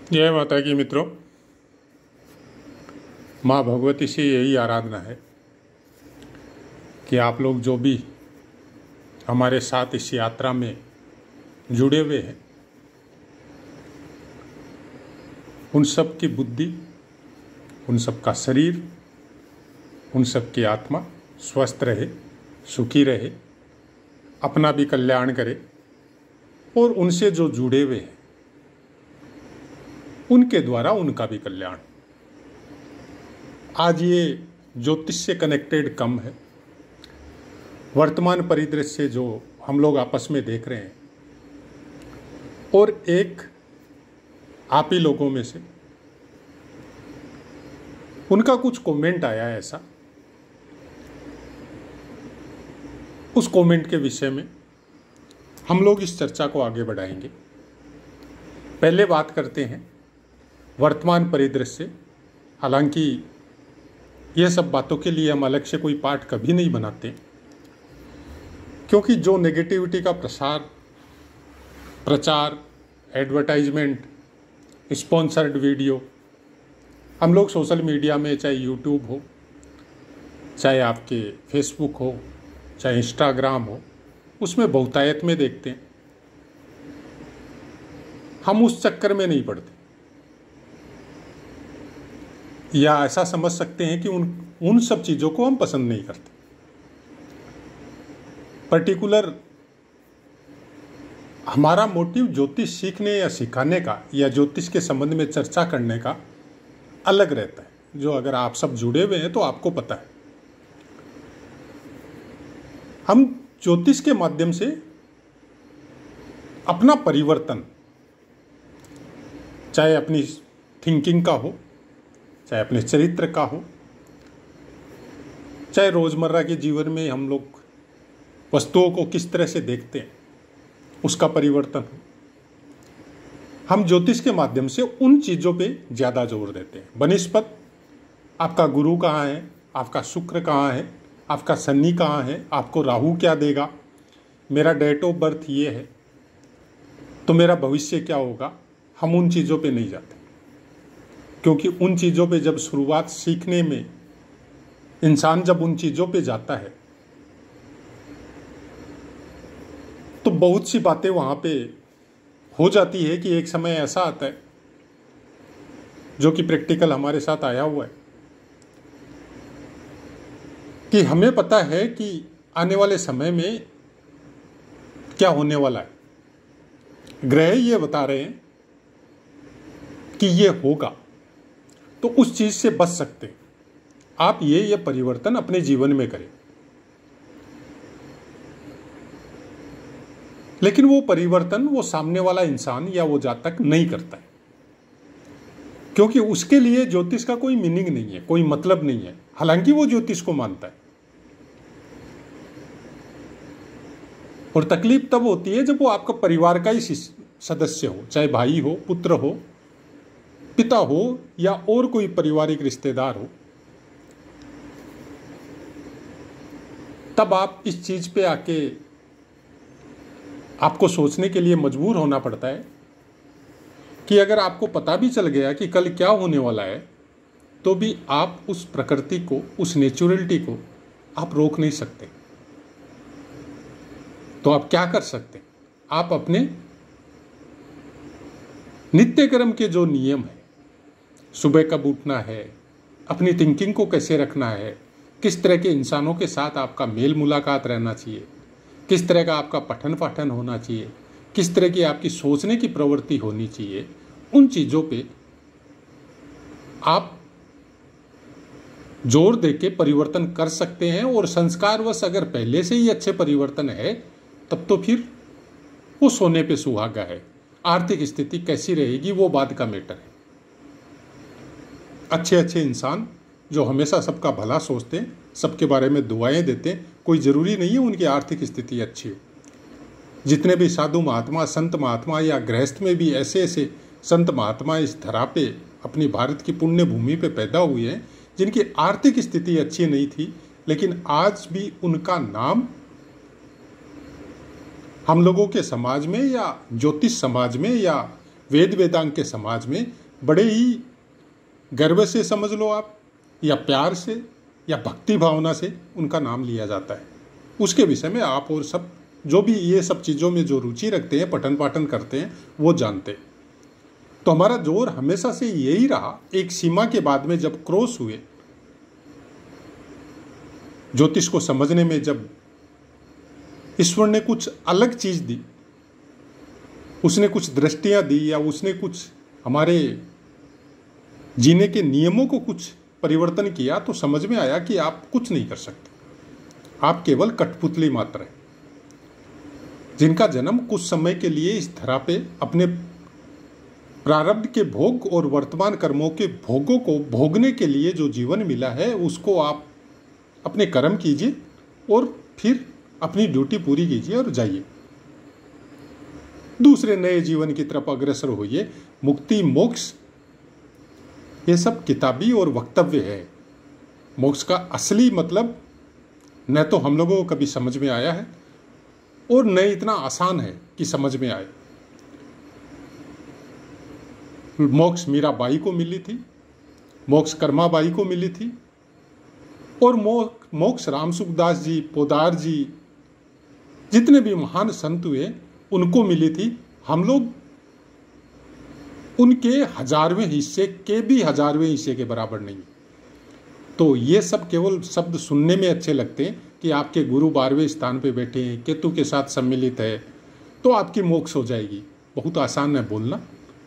जय माता की मित्रों, माँ भगवती से यही आराधना है कि आप लोग जो भी हमारे साथ इस यात्रा में जुड़े हुए हैं, उन सब की बुद्धि, उन सब का शरीर, उन सब की आत्मा स्वस्थ रहे, सुखी रहे, अपना भी कल्याण करे और उनसे जो जुड़े हुए हैं उनके द्वारा उनका भी कल्याण। आज ये ज्योतिष से कनेक्टेड कम है। वर्तमान परिदृश्य से जो हम लोग आपस में देख रहे हैं, और एक आप ही लोगों में से उनका कुछ कमेंट आया ऐसा, उस कमेंट के विषय में हम लोग इस चर्चा को आगे बढ़ाएंगे। पहले बात करते हैं वर्तमान परिदृश्य से। हालांकि ये सब बातों के लिए हम अलग से कोई पाठ कभी नहीं बनाते, क्योंकि जो नेगेटिविटी का प्रचार, एडवर्टाइजमेंट, स्पॉन्सर्ड वीडियो हम लोग सोशल मीडिया में, चाहे यूट्यूब हो, चाहे आपके फेसबुक हो, चाहे इंस्टाग्राम हो, उसमें बहुतायत में देखते हैं। हम उस चक्कर में नहीं पड़ते, या ऐसा समझ सकते हैं कि उन सब चीज़ों को हम पसंद नहीं करते। पर्टिकुलर हमारा मोटिव ज्योतिष सीखने या सिखाने का या ज्योतिष के संबंध में चर्चा करने का अलग रहता है, जो अगर आप सब जुड़े हुए हैं तो आपको पता है। हम ज्योतिष के माध्यम से अपना परिवर्तन, चाहे अपनी थिंकिंग का हो, चाहे अपने चरित्र का हो, चाहे रोजमर्रा के जीवन में हम लोग वस्तुओं को किस तरह से देखते हैं, उसका परिवर्तन हो, हम ज्योतिष के माध्यम से उन चीज़ों पे ज़्यादा जोर देते हैं। बनिस्पत आपका गुरु कहाँ है, आपका शुक्र कहाँ है, आपका शनि कहाँ है, आपको राहु क्या देगा, मेरा डेट ऑफ बर्थ ये है तो मेरा भविष्य क्या होगा, हम उन चीज़ों पे नहीं जाते। क्योंकि उन चीज़ों पे जब शुरुआत सीखने में इंसान जब उन चीज़ों पे जाता है तो बहुत सी बातें वहाँ पे हो जाती है कि एक समय ऐसा आता है, जो कि प्रैक्टिकल हमारे साथ आया हुआ है, कि हमें पता है कि आने वाले समय में क्या होने वाला है। ग्रह ये बता रहे हैं कि ये होगा, तो उस चीज से बच सकते हैं। आप ये परिवर्तन अपने जीवन में करें, लेकिन वो परिवर्तन वो सामने वाला इंसान या वो जातक नहीं करता है, क्योंकि उसके लिए ज्योतिष का कोई मीनिंग नहीं है, कोई मतलब नहीं है। हालांकि वो ज्योतिष को मानता है। और तकलीफ तब होती है जब वो आपका परिवार का ही सदस्य हो, चाहे भाई हो, पुत्र हो, पिता हो, या और कोई पारिवारिक रिश्तेदार हो। तब आप इस चीज पे आके आपको सोचने के लिए मजबूर होना पड़ता है कि अगर आपको पता भी चल गया कि कल क्या होने वाला है, तो भी आप उस प्रकृति को, उस नेचुरलिटी को आप रोक नहीं सकते। तो आप क्या कर सकते? आप अपने नित्य कर्म के जो नियम है, सुबह कब उठना है, अपनी थिंकिंग को कैसे रखना है, किस तरह के इंसानों के साथ आपका मेल मुलाकात रहना चाहिए, किस तरह का आपका पठन पाठन होना चाहिए, किस तरह की आपकी सोचने की प्रवृत्ति होनी चाहिए, उन चीज़ों पे आप जोर देके परिवर्तन कर सकते हैं। और संस्कारवश अगर पहले से ही अच्छे परिवर्तन है, तब तो फिर वो सोने पे सुहागा है। आर्थिक स्थिति कैसी रहेगी वो बाद का मैटर है। अच्छे अच्छे इंसान जो हमेशा सबका भला सोचते हैं, सबके बारे में दुआएं देते हैं, कोई ज़रूरी नहीं है उनकी आर्थिक स्थिति अच्छी हो। जितने भी साधु महात्मा, संत महात्मा, या गृहस्थ में भी ऐसे ऐसे संत महात्मा इस धरा पे, अपनी भारत की पुण्य भूमि पे पैदा हुए हैं, जिनकी आर्थिक स्थिति अच्छी नहीं थी, लेकिन आज भी उनका नाम हम लोगों के समाज में या ज्योतिष समाज में या वेद वेदांग के समाज में बड़े ही गर्व से समझ लो आप, या प्यार से या भक्ति भावना से उनका नाम लिया जाता है। उसके विषय में आप और सब जो भी ये सब चीज़ों में जो रुचि रखते हैं, पठन पाठन करते हैं, वो जानते हैं। तो हमारा जोर हमेशा से यही रहा। एक सीमा के बाद में जब क्रॉस हुए, ज्योतिष को समझने में जब ईश्वर ने कुछ अलग चीज दी, उसने कुछ दृष्टियां दी, या उसने कुछ हमारे जीने के नियमों को कुछ परिवर्तन किया, तो समझ में आया कि आप कुछ नहीं कर सकते। आप केवल कठपुतली मात्र है, जिनका जन्म कुछ समय के लिए इस धरा पे अपने प्रारब्ध के भोग और वर्तमान कर्मों के भोगों को भोगने के लिए जो जीवन मिला है, उसको आप अपने कर्म कीजिए और फिर अपनी ड्यूटी पूरी कीजिए और जाइए, दूसरे नए जीवन की तरफ अग्रसर होइए। मुक्ति मोक्ष ये सब किताबी और वक्तव्य है। मोक्ष का असली मतलब न तो हम लोगों को कभी समझ में आया है और न इतना आसान है कि समझ में आए। मोक्ष मीराबाई को मिली थी, मोक्ष कर्माबाई को मिली थी, और मोक्ष राम सुखदास जी, पोदार जी, जितने भी महान संत हुए उनको मिली थी। हम लोग उनके 1000वें हिस्से के भी 1000वें हिस्से के बराबर नहीं। तो ये सब केवल शब्द सुनने में अच्छे लगते हैं कि आपके गुरु 12वें स्थान पे बैठे हैं, केतु के साथ सम्मिलित है, तो आपकी मोक्ष हो जाएगी। बहुत आसान है बोलना,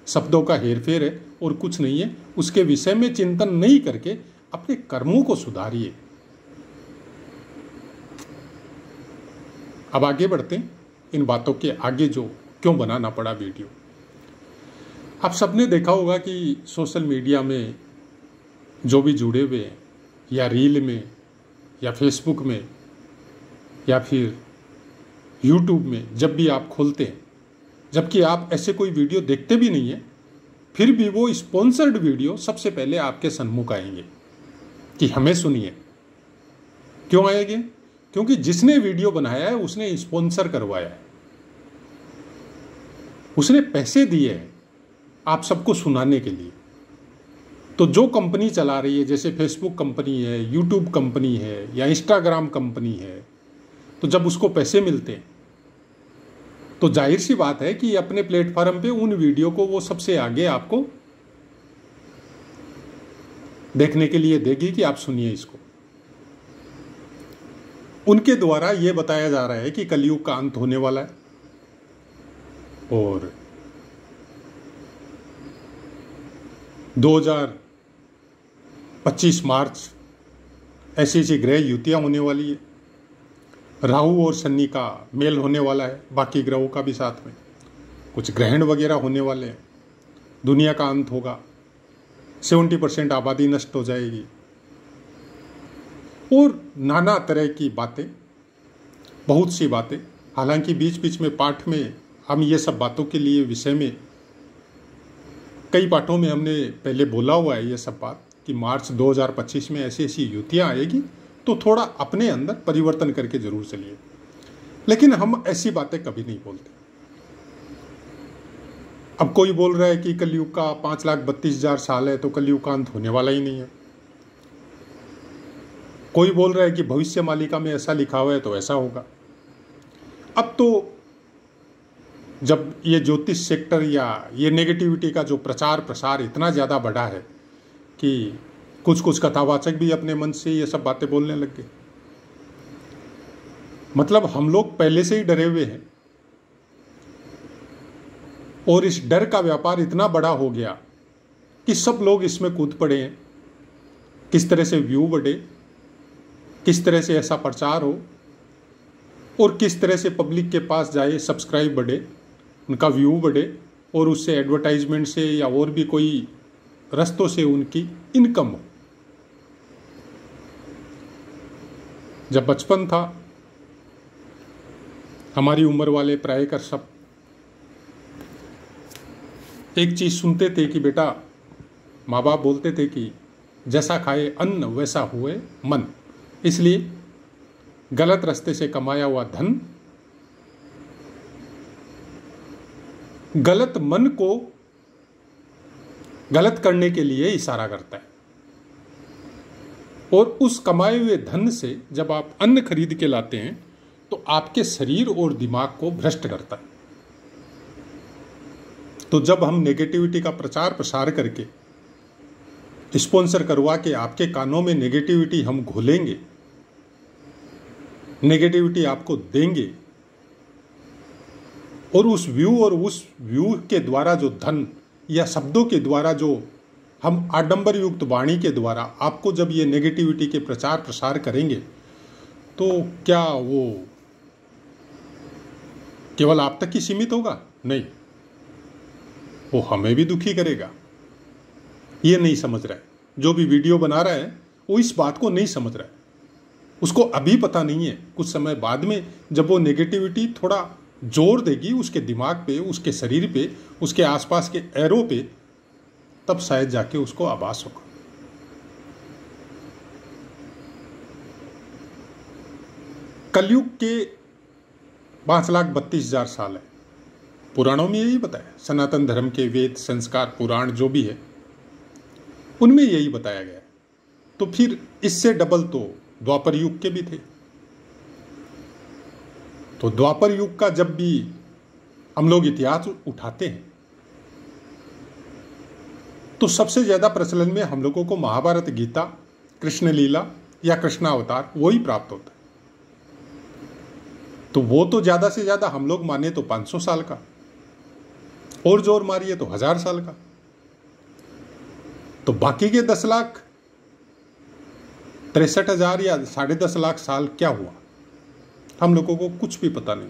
शब्दों का हेरफेर है और कुछ नहीं है। उसके विषय में चिंतन नहीं करके अपने कर्मों को सुधारिए। अब आगे बढ़ते हैं इन बातों के आगे, जो क्यों बनाना पड़ा वीडियो। आप सबने देखा होगा कि सोशल मीडिया में जो भी जुड़े हुए हैं, या रील में, या फेसबुक में, या फिर यूट्यूब में, जब भी आप खोलते हैं, जबकि आप ऐसे कोई वीडियो देखते भी नहीं है, फिर भी वो स्पॉन्सर्ड वीडियो सबसे पहले आपके सन्मुख आएंगे कि हमें सुनिए। क्यों आएंगे? क्योंकि जिसने वीडियो बनाया है उसने स्पॉन्सर करवाया है, उसने पैसे दिए हैं आप सबको सुनाने के लिए। तो जो कंपनी चला रही है, जैसे फेसबुक कंपनी है, यूट्यूब कंपनी है, या इंस्टाग्राम कंपनी है, तो जब उसको पैसे मिलते हैं तो जाहिर सी बात है कि अपने प्लेटफॉर्म पे उन वीडियो को वो सबसे आगे आपको देखने के लिए देगी कि आप सुनिए इसको। उनके द्वारा ये बताया जा रहा है कि कलयुग का अंत होने वाला है, और 2025 मार्च ऐसी ग्रह युतियां होने वाली है। राहु और शनि का मेल होने वाला है, बाकी ग्रहों का भी साथ में। कुछ ग्रहण वगैरह होने वाले हैं, दुनिया का अंत होगा, 70% आबादी नष्ट हो जाएगी, और नाना तरह की बातें, बहुत सी बातें। हालांकि बीच बीच में पाठ में हम ये सब बातों के लिए विषय में कई पाठों में हमने पहले बोला हुआ है ये सब बात, कि मार्च 2025 में ऐसी ऐसी युतियाँ आएगी, तो थोड़ा अपने अंदर परिवर्तन करके जरूर चलिए। लेकिन हम ऐसी बातें कभी नहीं बोलते। अब कोई बोल रहा है कि कलयुग का 5,32,000 साल है, तो कलयुग का अंत होने वाला ही नहीं है। कोई बोल रहा है कि भविष्य मालिका में ऐसा लिखा हुआ है तो ऐसा होगा। अब तो जब ये ज्योतिष सेक्टर या ये नेगेटिविटी का जो प्रचार प्रसार इतना ज़्यादा बढ़ा है कि कुछ कुछ कथावाचक भी अपने मन से ये सब बातें बोलने लग गए। मतलब हम लोग पहले से ही डरे हुए हैं, और इस डर का व्यापार इतना बड़ा हो गया कि सब लोग इसमें कूद पड़े हैं। किस तरह से व्यू बढ़े, किस तरह से ऐसा प्रचार हो, और किस तरह से पब्लिक के पास जाए, सब्सक्राइब बढ़े, उनका व्यू बढ़े, और उससे एडवर्टाइजमेंट से या और भी कोई रस्तों से उनकी इनकम हो। जब बचपन था, हमारी उम्र वाले प्रायकर सब एक चीज सुनते थे कि बेटा, माँ बाप बोलते थे कि जैसा खाए अन्न वैसा हुए मन। इसलिए गलत रास्ते से कमाया हुआ धन गलत मन को गलत करने के लिए इशारा करता है। और उस कमाए हुए धन से जब आप अन्न खरीद के लाते हैं तो आपके शरीर और दिमाग को भ्रष्ट करता है। तो जब हम नेगेटिविटी का प्रचार प्रसार करके, स्पॉन्सर करवा के आपके कानों में नेगेटिविटी हम घोलेंगे, नेगेटिविटी आपको देंगे, और उस व्यू के द्वारा जो धन या शब्दों के द्वारा जो हम आडंबर युक्त वाणी के द्वारा आपको जब ये नेगेटिविटी के प्रचार प्रसार करेंगे, तो क्या वो केवल आप तक ही सीमित होगा? नहीं, वो हमें भी दुखी करेगा। ये नहीं समझ रहा है, जो भी वीडियो बना रहा है वो इस बात को नहीं समझ रहा है। उसको अभी पता नहीं है, कुछ समय बाद में जब वो नेगेटिविटी थोड़ा जोर देगी उसके दिमाग पे, उसके शरीर पे, उसके आसपास के एरो पे, तब शायद जाके उसको आभास होगा। कलयुग के 5,32,000 साल है। पुराणों में यही बताया, सनातन धर्म के वेद, संस्कार, पुराण जो भी है उनमें यही बताया गया है। तो फिर इससे डबल तो द्वापर युग के भी थे। तो द्वापर युग का जब भी हम लोग इतिहास उठाते हैं तो सबसे ज्यादा प्रचलन में हम लोगों को महाभारत, गीता, कृष्ण लीला या कृष्णावतार वही प्राप्त होता है। तो वो तो ज्यादा से ज्यादा हम लोग माने तो 500 साल का, और जोर मारिए तो 1000 साल का। तो बाकी के 10,63,000 या 10.5 लाख साल क्या हुआ, हम लोगों को कुछ भी पता नहीं।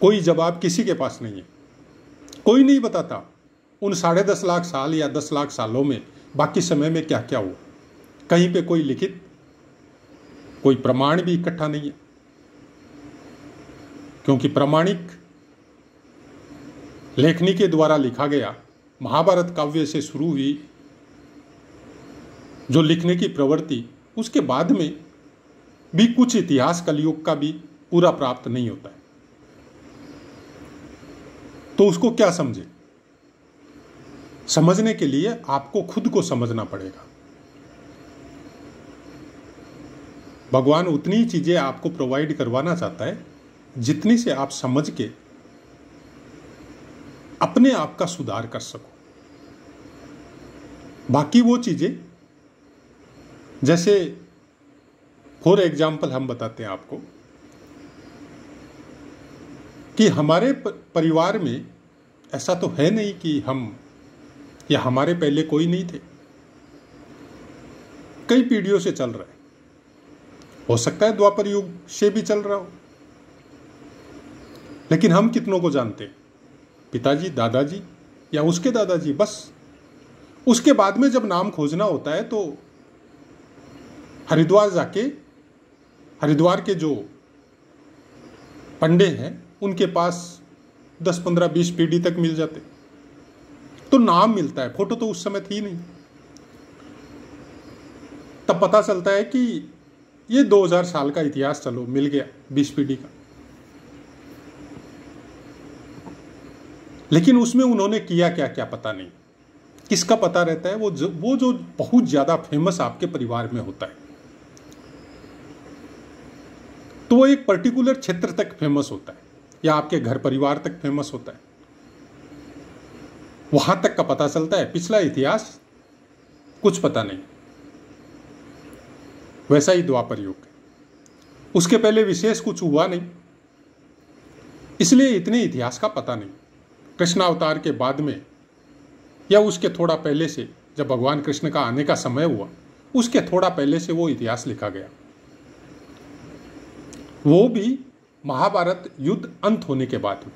कोई जवाब किसी के पास नहीं है, कोई नहीं बताता उन 10.5 लाख साल या 10 लाख सालों में बाकी समय में क्या क्या हुआ। कहीं पे कोई लिखित कोई प्रमाण भी इकट्ठा नहीं है, क्योंकि प्रामाणिक लेखनी के द्वारा लिखा गया महाभारत काव्य से शुरू हुई जो लिखने की प्रवृत्ति, उसके बाद में भी कुछ इतिहास कलयुग का भी पूरा प्राप्त नहीं होता है। तो उसको क्या समझे? समझने के लिए आपको खुद को समझना पड़ेगा। भगवान उतनी ही चीजें आपको प्रोवाइड करवाना चाहता है जितनी से आप समझ के अपने आप का सुधार कर सको। बाकी वो चीजें, जैसे फॉर एग्जाम्पल हम बताते हैं आपको कि हमारे परिवार में ऐसा तो है नहीं कि हम या हमारे पहले कोई नहीं थे, कई पीढ़ियों से चल रहा है। हो सकता है द्वापर युग से भी चल रहा हो, लेकिन हम कितनों को जानते हैं? पिताजी, दादाजी या उसके दादाजी, बस। उसके बाद में जब नाम खोजना होता है तो हरिद्वार जाके, हरिद्वार के जो पंडे हैं उनके पास 10, 15, 20 पीढ़ी तक मिल जाते, तो नाम मिलता है। फोटो तो उस समय थी नहीं, तब पता चलता है कि ये 2000 साल का इतिहास चलो मिल गया, 20 पीढ़ी का। लेकिन उसमें उन्होंने किया क्या क्या पता नहीं। किसका पता रहता है? वो जो बहुत ज्यादा फेमस आपके परिवार में होता है, तो वो एक पर्टिकुलर क्षेत्र तक फेमस होता है या आपके घर परिवार तक फेमस होता है, वहां तक का पता चलता है। पिछला इतिहास कुछ पता नहीं। वैसा ही द्वापर युग है, उसके पहले विशेष कुछ हुआ नहीं, इसलिए इतने इतिहास का पता नहीं। कृष्णावतार के बाद में या उसके थोड़ा पहले से, जब भगवान कृष्ण का आने का समय हुआ, उसके थोड़ा पहले से वो इतिहास लिखा गया। वो भी महाभारत युद्ध अंत होने के बाद में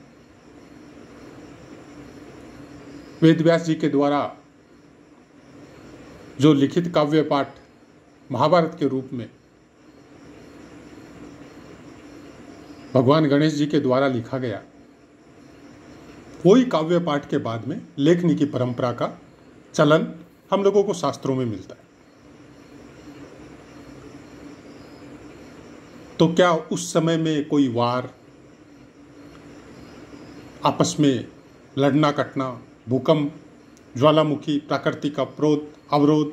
वेद व्यास जी के द्वारा जो लिखित काव्य पाठ महाभारत के रूप में भगवान गणेश जी के द्वारा लिखा गया, वही काव्य पाठ के बाद में लेखनी की परंपरा का चलन हम लोगों को शास्त्रों में मिलता है। तो क्या उस समय में कोई वार आपस में लड़ना कटना, भूकंप, ज्वालामुखी, प्राकृतिक अवरोध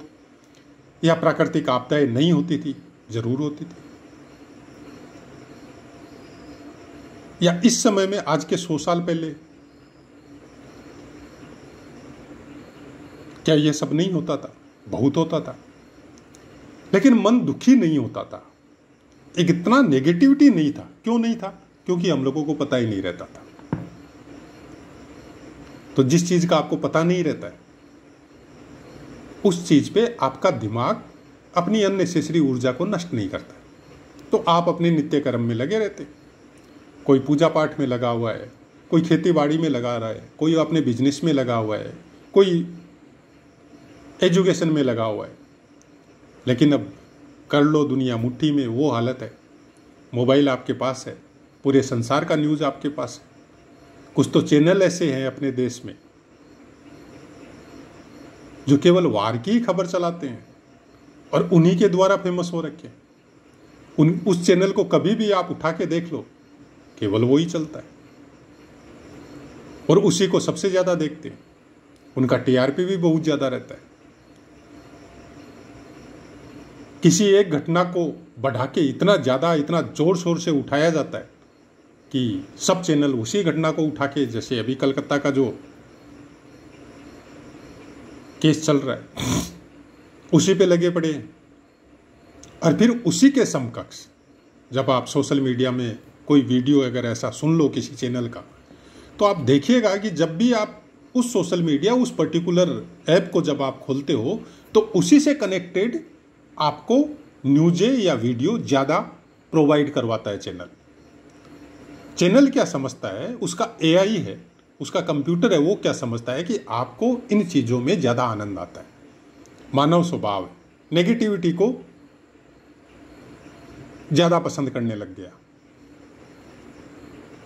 या प्राकृतिक आपदाएं नहीं होती थी? जरूर होती थी। या इस समय में आज के 100 साल पहले क्या यह सब नहीं होता था? बहुत होता था, लेकिन मन दुखी नहीं होता था। एक इतना नेगेटिविटी नहीं था। क्यों नहीं था? क्योंकि हम लोगों को पता ही नहीं रहता था। तो जिस चीज का आपको पता नहीं रहता है, उस चीज पे आपका दिमाग अपनी अननेसेसरी ऊर्जा को नष्ट नहीं करता, तो आप अपने नित्य कर्म में लगे रहते। कोई पूजा पाठ में लगा हुआ है, कोई खेती बाड़ी में लगा रहा है, कोई अपने बिजनेस में लगा हुआ है, कोई एजुकेशन में लगा हुआ है। लेकिन अब कर लो दुनिया मुट्ठी में, वो हालत है। मोबाइल आपके पास है, पूरे संसार का न्यूज़ आपके पास है। कुछ तो चैनल ऐसे हैं अपने देश में जो केवल वार की ही खबर चलाते हैं और उन्हीं के द्वारा फेमस हो रखे हैं। उस चैनल को कभी भी आप उठा के देख लो, केवल वो ही चलता है और उसी को सबसे ज़्यादा देखते हैं। उनका टीआरपी भी बहुत ज़्यादा रहता है। किसी एक घटना को बढ़ा के इतना ज़्यादा, इतना जोर शोर से उठाया जाता है कि सब चैनल उसी घटना को उठा के, जैसे अभी कलकत्ता का जो केस चल रहा है, उसी पे लगे पड़े हैं। और फिर उसी के समकक्ष जब आप सोशल मीडिया में कोई वीडियो अगर ऐसा सुन लो किसी चैनल का, तो आप देखिएगा कि जब भी आप उस सोशल मीडिया, उस पर्टिकुलर ऐप को जब आप खोलते हो, तो उसी से कनेक्टेड आपको न्यूज़ें या वीडियो ज़्यादा प्रोवाइड करवाता है चैनल। चैनल क्या समझता है, उसका एआई है, उसका कंप्यूटर है, वो क्या समझता है कि आपको इन चीज़ों में ज़्यादा आनंद आता है। मानव स्वभाव है, नेगेटिविटी को ज़्यादा पसंद करने लग गया,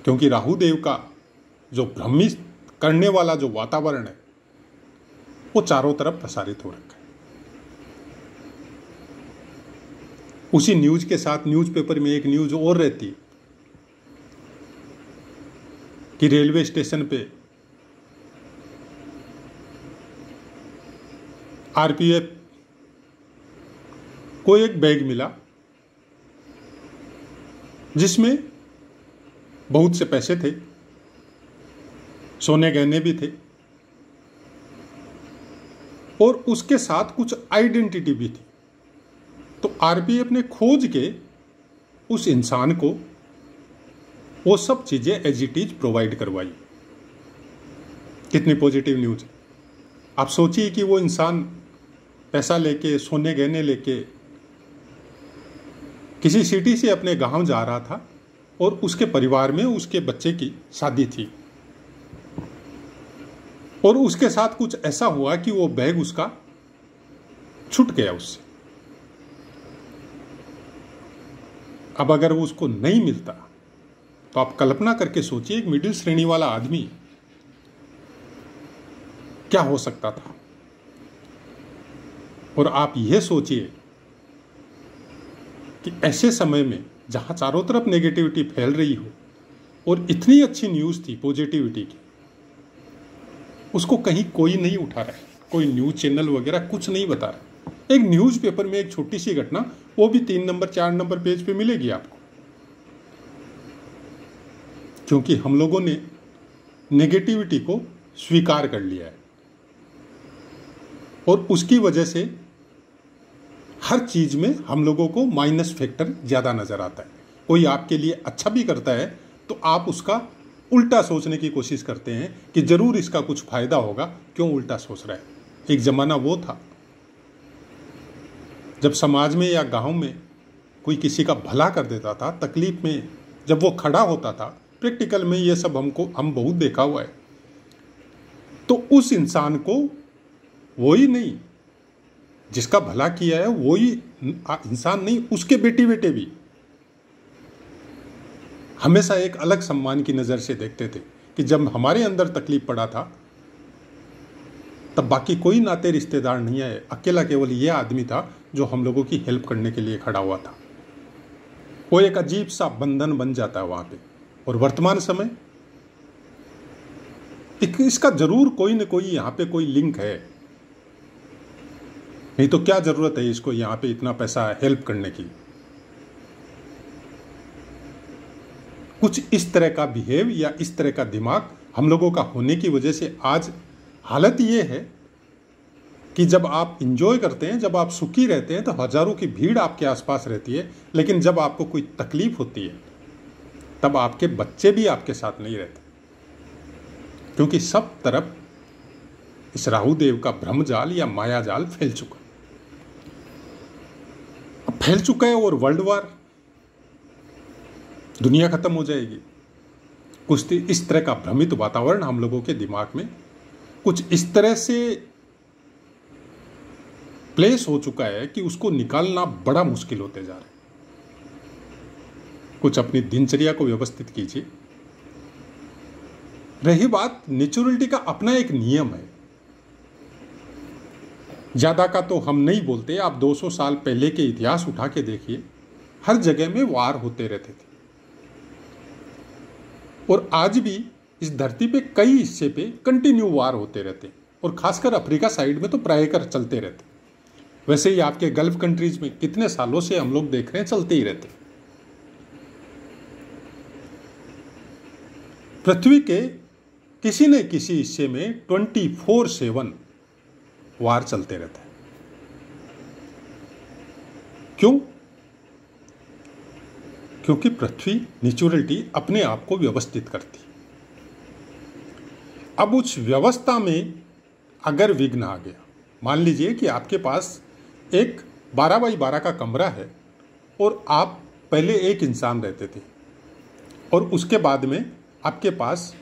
क्योंकि राहु देव का जो भ्रमित करने वाला जो वातावरण है वो चारों तरफ प्रसारित हो रखा है। उसी न्यूज के साथ न्यूज़पेपर में एक न्यूज और रहती कि रेलवे स्टेशन पे आरपीएफ को एक बैग मिला जिसमें बहुत से पैसे थे, सोने गहने भी थे और उसके साथ कुछ आइडेंटिटी भी थी। तो आरपीएफ ने खोज के उस इंसान को वो सब चीजें एज इट इज प्रोवाइड करवाई। कितनी पॉजिटिव न्यूज है। आप सोचिए कि वो इंसान पैसा लेके, सोने गहने लेके किसी सिटी से अपने गांव जा रहा था और उसके परिवार में उसके बच्चे की शादी थी और उसके साथ कुछ ऐसा हुआ कि वो बैग उसका छूट गया उससे। अब अगर वो उसको नहीं मिलता तो आप कल्पना करके सोचिए एक मिडिल श्रेणी वाला आदमी क्या हो सकता था। और आप यह सोचिए कि ऐसे समय में जहां चारों तरफ नेगेटिविटी फैल रही हो और इतनी अच्छी न्यूज़ थी पॉजिटिविटी की, उसको कहीं कोई नहीं उठा रहा है, कोई न्यूज़ चैनल वगैरह कुछ नहीं बता रहा। एक न्यूज़पेपर में एक छोटी सी घटना, वो भी 3 नंबर 4 नंबर पेज पे मिलेगी आपको, क्योंकि हम लोगों ने नेगेटिविटी को स्वीकार कर लिया है और उसकी वजह से हर चीज में हम लोगों को माइनस फैक्टर ज्यादा नजर आता है। कोई आपके लिए अच्छा भी करता है तो आप उसका उल्टा सोचने की कोशिश करते हैं कि जरूर इसका कुछ फायदा होगा, क्यों उल्टा सोच रहा है। एक जमाना वो था जब समाज में या गांव में कोई किसी का भला कर देता था, तकलीफ में जब वो खड़ा होता था, प्रैक्टिकल में ये सब हम बहुत देखा हुआ है, तो उस इंसान को वो ही नहीं जिसका भला किया है वो ही इंसान नहीं, उसके बेटे बेटे भी हमेशा एक अलग सम्मान की नज़र से देखते थे कि जब हमारे अंदर तकलीफ पड़ा था तब बाकी कोई नाते रिश्तेदार नहीं आए, अकेला केवल ये आदमी था जो हम लोगों की हेल्प करने के लिए खड़ा हुआ था। वो एक अजीब सा बंधन बन जाता है वहाँ पे। और वर्तमान समय इसका जरूर कोई न कोई यहाँ पे कोई लिंक है, नहीं तो क्या जरूरत है इसको यहाँ पे इतना पैसा हेल्प करने की। कुछ इस तरह का बिहेव या इस तरह का दिमाग हम लोगों का होने की वजह से आज हालत ये है कि जब आप इंजॉय करते हैं, जब आप सुखी रहते हैं, तो हजारों की भीड़ आपके आसपास रहती है, लेकिन जब आपको कोई तकलीफ होती है तब आपके बच्चे भी आपके साथ नहीं रहते, क्योंकि सब तरफ इस राहु देव का भ्रमजाल या माया जाल फैल चुका, अब फैल चुका है और वर्ल्ड वार, दुनिया खत्म हो जाएगी। कुछ इस तरह का भ्रमित वातावरण हम लोगों के दिमाग में कुछ इस तरह से प्लेस हो चुका है कि उसको निकालना बड़ा मुश्किल होते जा रहा है। कुछ अपनी दिनचर्या को व्यवस्थित कीजिए। रही बात नेचुरलिटी का, अपना एक नियम है, ज्यादा का तो हम नहीं बोलते। आप 200 साल पहले के इतिहास उठा के देखिए, हर जगह में वार होते रहते थे, और आज भी इस धरती पे कई हिस्से पे कंटिन्यू वार होते रहते, और खासकर अफ्रीका साइड में तो प्रायकर चलते रहते। वैसे ही आपके गल्फ कंट्रीज में कितने सालों से हम लोग देख रहे हैं, चलते ही रहते। पृथ्वी के किसी न किसी हिस्से में 24/7 वार चलते रहता है। क्यों? क्योंकि पृथ्वी नेचुरलिटी अपने आप को व्यवस्थित करती। अब उस व्यवस्था में अगर विघ्न आ गया, मान लीजिए कि आपके पास एक 12x12 का कमरा है और आप पहले एक इंसान रहते थे, और उसके बाद में आपके पास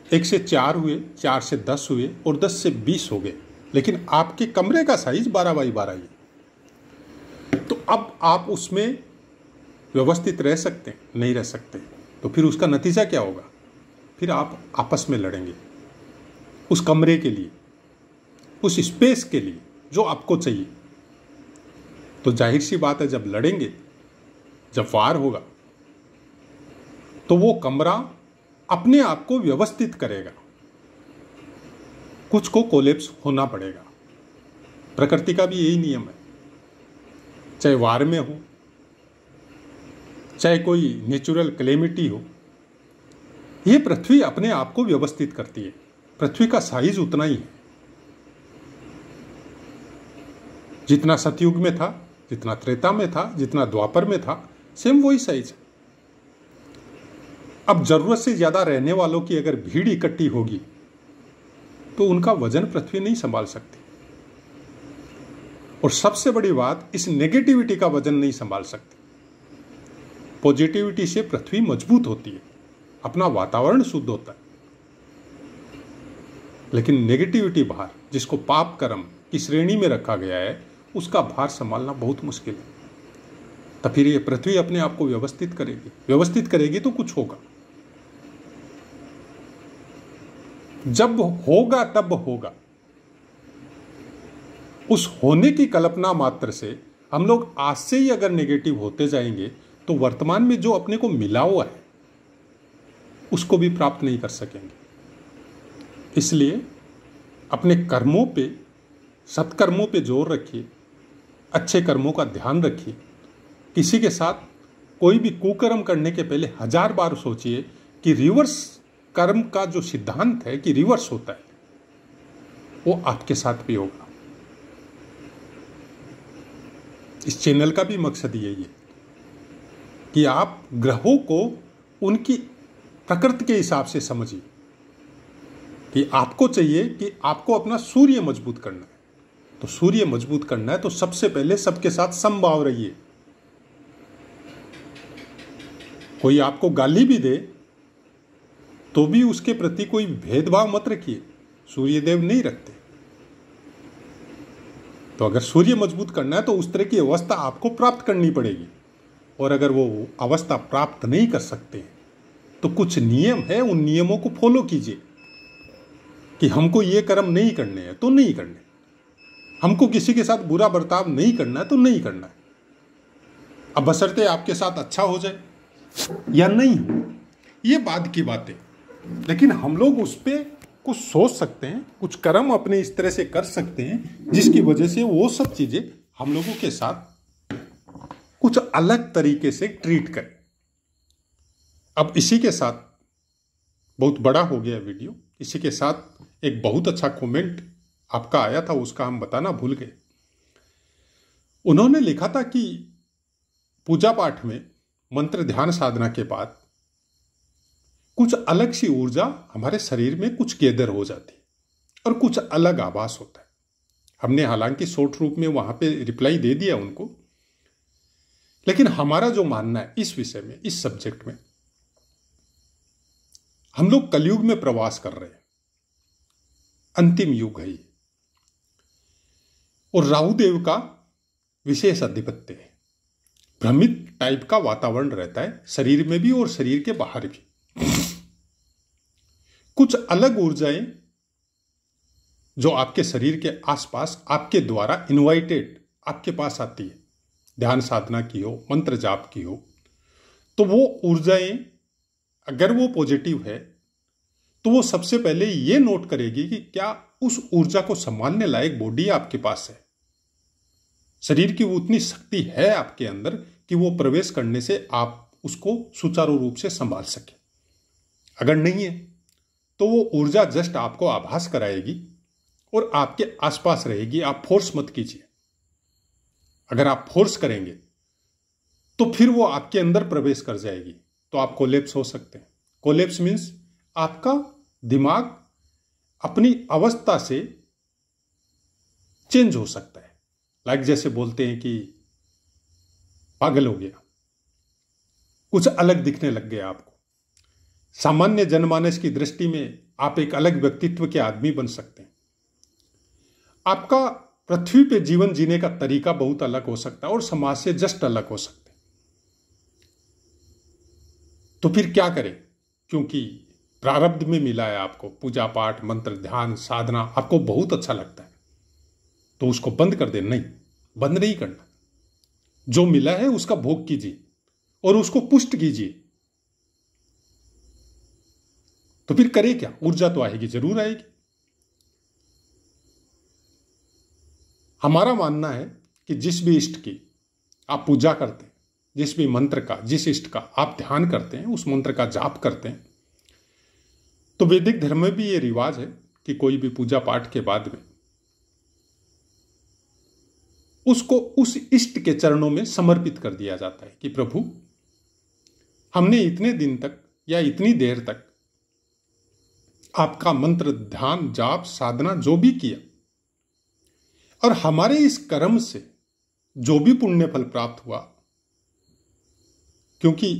1 से 4 हुए, 4 से 10 हुए, और 10 से 20 हो गए, लेकिन आपके कमरे का साइज 12x12 ही। तो अब आप उसमें व्यवस्थित रह सकते हैं? नहीं रह सकते। तो फिर उसका नतीजा क्या होगा? फिर आप आपस में लड़ेंगे उस कमरे के लिए, उस स्पेस के लिए जो आपको चाहिए। तो जाहिर सी बात है, जब लड़ेंगे, जब वार होगा, तो वो कमरा अपने आप को व्यवस्थित करेगा, कुछ को कोलैप्स होना पड़ेगा। प्रकृति का भी यही नियम है, चाहे वार में हो, चाहे कोई नेचुरल कैलेमिटी हो, ये पृथ्वी अपने आप को व्यवस्थित करती है। पृथ्वी का साइज उतना ही है जितना सतयुग में था, जितना त्रेता में था, जितना द्वापर में था, सेम वही साइज है। अब जरूरत से ज्यादा रहने वालों की अगर भीड़ इकट्ठी होगी तो उनका वजन पृथ्वी नहीं संभाल सकती, और सबसे बड़ी बात, इस नेगेटिविटी का वजन नहीं संभाल सकती। पॉजिटिविटी से पृथ्वी मजबूत होती है, अपना वातावरण शुद्ध होता है, लेकिन नेगेटिविटी भार, जिसको पाप कर्म की श्रेणी में रखा गया है, उसका भार संभालना बहुत मुश्किल है। तो फिर ये पृथ्वी अपने आप को व्यवस्थित करेगी, व्यवस्थित करेगी तो कुछ होगा। जब होगा तब होगा। उस होने की कल्पना मात्र से हम लोग आज से ही अगर नेगेटिव होते जाएंगे तो वर्तमान में जो अपने को मिला हुआ है उसको भी प्राप्त नहीं कर सकेंगे। इसलिए अपने कर्मों पे, सत्कर्मों पे जोर रखिए, अच्छे कर्मों का ध्यान रखिए। किसी के साथ कोई भी कुकर्म करने के पहले 1000 बार सोचिए कि रिवर्स कर्म का जो सिद्धांत है कि रिवर्स होता है, वो आपके साथ भी होगा। इस चैनल का भी मकसद यही है कि आप ग्रहों को उनकी प्रकृति के हिसाब से समझिए कि आपको चाहिए कि आपको अपना सूर्य मजबूत करना है। तो सूर्य मजबूत करना है तो सबसे पहले सबके साथ समभाव रहिए। कोई आपको गाली भी दे तो भी उसके प्रति कोई भेदभाव मत रखिए, सूर्यदेव नहीं रखते। तो अगर सूर्य मजबूत करना है तो उस तरह की अवस्था आपको प्राप्त करनी पड़ेगी, और अगर वो अवस्था प्राप्त नहीं कर सकते तो कुछ नियम है, उन नियमों को फॉलो कीजिए कि हमको ये कर्म नहीं करने हैं तो नहीं करने, हमको किसी के साथ बुरा बर्ताव नहीं करना है तो नहीं करना है। अब बशर्ते आपके साथ अच्छा हो जाए या नहीं हो, ये बाद की बात है, लेकिन हम लोग उस पर कुछ सोच सकते हैं, कुछ कर्म अपने इस तरह से कर सकते हैं जिसकी वजह से वो सब चीजें हम लोगों के साथ कुछ अलग तरीके से ट्रीट करें। अब इसी के साथ, बहुत बड़ा हो गया वीडियो, इसी के साथ एक बहुत अच्छा कमेंट आपका आया था, उसका हम बताना भूल गए। उन्होंने लिखा था कि पूजा पाठ में मंत्र ध्यान साधना के बाद कुछ अलग सी ऊर्जा हमारे शरीर में कुछ गैदर हो जाती है और कुछ अलग आभास होता है। हमने हालांकि शॉर्ट रूप में वहां पे रिप्लाई दे दिया उनको, लेकिन हमारा जो मानना है इस विषय में, इस सब्जेक्ट में, हम लोग कलयुग में प्रवास कर रहे हैं, अंतिम युग है ये, और राहु देव का विशेष आधिपत्य है। भ्रमित टाइप का वातावरण रहता है शरीर में भी और शरीर के बाहर भी। कुछ अलग ऊर्जाएं जो आपके शरीर के आसपास आपके द्वारा इनवाइटेड आपके पास आती है, ध्यान साधना की हो, मंत्र जाप की हो, तो वो ऊर्जाएं अगर वो पॉजिटिव है तो वो सबसे पहले ये नोट करेगी कि क्या उस ऊर्जा को संभालने लायक बॉडी आपके पास है, शरीर की वो उतनी शक्ति है आपके अंदर कि वो प्रवेश करने से आप उसको सुचारू रूप से संभाल सके। अगर नहीं है तो वो ऊर्जा जस्ट आपको आभास कराएगी और आपके आसपास रहेगी। आप फोर्स मत कीजिए। अगर आप फोर्स करेंगे तो फिर वो आपके अंदर प्रवेश कर जाएगी, तो आप कोलैप्स हो सकते हैं। कोलैप्स मीन्स आपका दिमाग अपनी अवस्था से चेंज हो सकता है। लाइक जैसे बोलते हैं कि पागल हो गया, कुछ अलग दिखने लग गया आपको। सामान्य जनमानस की दृष्टि में आप एक अलग व्यक्तित्व के आदमी बन सकते हैं। आपका पृथ्वी पे जीवन जीने का तरीका बहुत अलग हो सकता है और समाज से जस्ट अलग हो सकते हैं। तो फिर क्या करें? क्योंकि प्रारब्ध में मिला है आपको पूजा पाठ, मंत्र ध्यान साधना, आपको बहुत अच्छा लगता है, तो उसको बंद कर दे? नहीं, बंद नहीं करना। जो मिला है उसका भोग कीजिए और उसको पुष्ट कीजिए। तो फिर करे क्या? ऊर्जा तो आएगी, जरूर आएगी। हमारा मानना है कि जिस भी इष्ट की आप पूजा करते हैं, जिस भी मंत्र का, जिस इष्ट का आप ध्यान करते हैं, उस मंत्र का जाप करते हैं, तो वैदिक धर्म में भी ये रिवाज है कि कोई भी पूजा पाठ के बाद में उसको उस इष्ट के चरणों में समर्पित कर दिया जाता है कि प्रभु, हमने इतने दिन तक या इतनी देर तक आपका मंत्र ध्यान जाप साधना जो भी किया, और हमारे इस कर्म से जो भी पुण्य फल प्राप्त हुआ, क्योंकि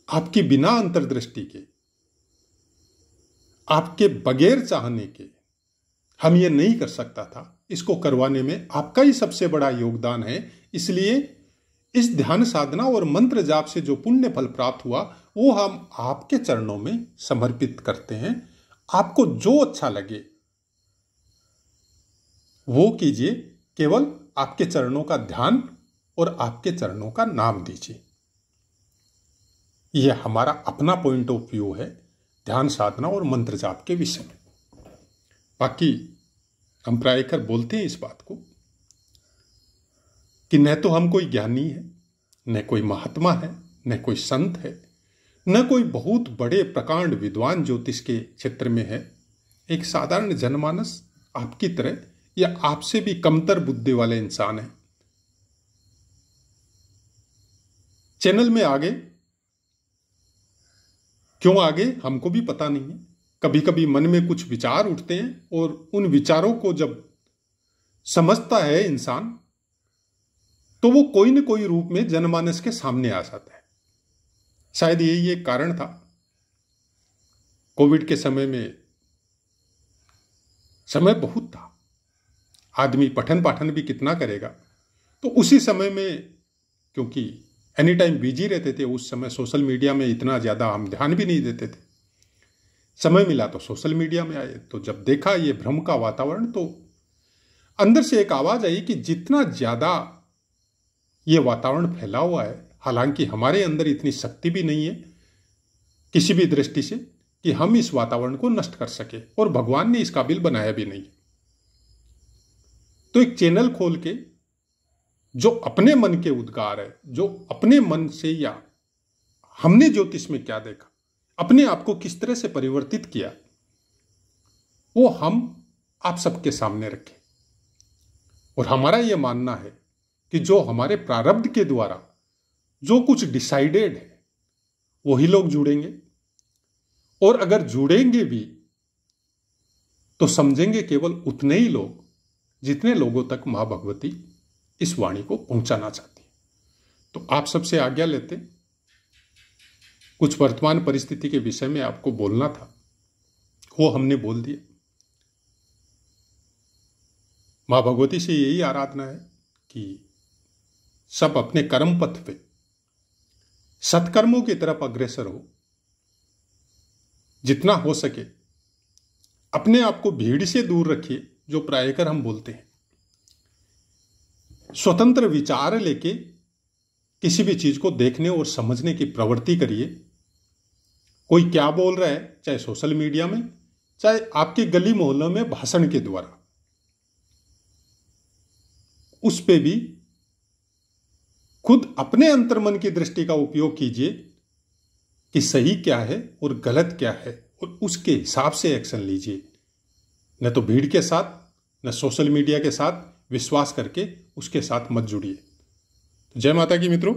आपकी बिना अंतर्दृष्टि के, आपके बगैर चाहने के हम ये नहीं कर सकता था, इसको करवाने में आपका ही सबसे बड़ा योगदान है। इसलिए इस ध्यान साधना और मंत्र जाप से जो पुण्य फल प्राप्त हुआ वो हम आपके चरणों में समर्पित करते हैं। आपको जो अच्छा लगे वो कीजिए, केवल आपके चरणों का ध्यान और आपके चरणों का नाम दीजिए। यह हमारा अपना पॉइंट ऑफ व्यू है ध्यान साधना और मंत्र जाप के विषय में। बाकी हम प्रायकर बोलते हैं इस बात को कि न तो हम कोई ज्ञानी है, न कोई महात्मा है, न कोई संत है, न कोई बहुत बड़े प्रकांड विद्वान ज्योतिष के क्षेत्र में है। एक साधारण जनमानस आपकी तरह या आपसे भी कमतर बुद्धि वाले इंसान है। चैनल में आगे क्यों आगे हमको भी पता नहीं है। कभी कभी मन में कुछ विचार उठते हैं और उन विचारों को जब समझता है इंसान तो वो कोई न कोई रूप में जनमानस के सामने आ जाता है। शायद यही एक कारण था। कोविड के समय में समय बहुत था, आदमी पठन पाठन भी कितना करेगा, तो उसी समय में क्योंकि एनी टाइम बिजी रहते थे, उस समय सोशल मीडिया में इतना ज़्यादा हम ध्यान भी नहीं देते थे। समय मिला तो सोशल मीडिया में आए, तो जब देखा ये भ्रम का वातावरण, तो अंदर से एक आवाज़ आई कि जितना ज़्यादा ये वातावरण फैला हुआ है, हालांकि हमारे अंदर इतनी शक्ति भी नहीं है किसी भी दृष्टि से कि हम इस वातावरण को नष्ट कर सके, और भगवान ने इस काबिल बनाया भी नहीं। तो एक चैनल खोल के जो अपने मन के उद्गार है, जो अपने मन से, या हमने ज्योतिष में क्या देखा, अपने आप को किस तरह से परिवर्तित किया, वो हम आप सबके सामने रखें। और हमारा यह मानना है कि जो हमारे प्रारब्ध के द्वारा जो कुछ डिसाइडेड है वही लोग जुड़ेंगे, और अगर जुड़ेंगे भी तो समझेंगे केवल उतने ही लोग जितने लोगों तक मां भगवती इस वाणी को पहुंचाना चाहती है। तो आप सबसे आज्ञा लेते, कुछ वर्तमान परिस्थिति के विषय में आपको बोलना था, वो हमने बोल दिया। मां भगवती से यही आराधना है कि सब अपने कर्म पथ पे सत्कर्मों की तरफ अग्रसर हो, जितना हो सके अपने आप को भीड़ से दूर रखिए, जो प्रायकर हम बोलते हैं। स्वतंत्र विचार लेके किसी भी चीज को देखने और समझने की प्रवृत्ति करिए। कोई क्या बोल रहा है, चाहे सोशल मीडिया में, चाहे आपके गली मोहल्लों में भाषण के द्वारा, उस पे भी खुद अपने अंतर्मन की दृष्टि का उपयोग कीजिए कि सही क्या है और गलत क्या है, और उसके हिसाब से एक्शन लीजिए। न तो भीड़ के साथ, न सोशल मीडिया के साथ विश्वास करके उसके साथ मत जुड़िए। तो जय माता की मित्रों।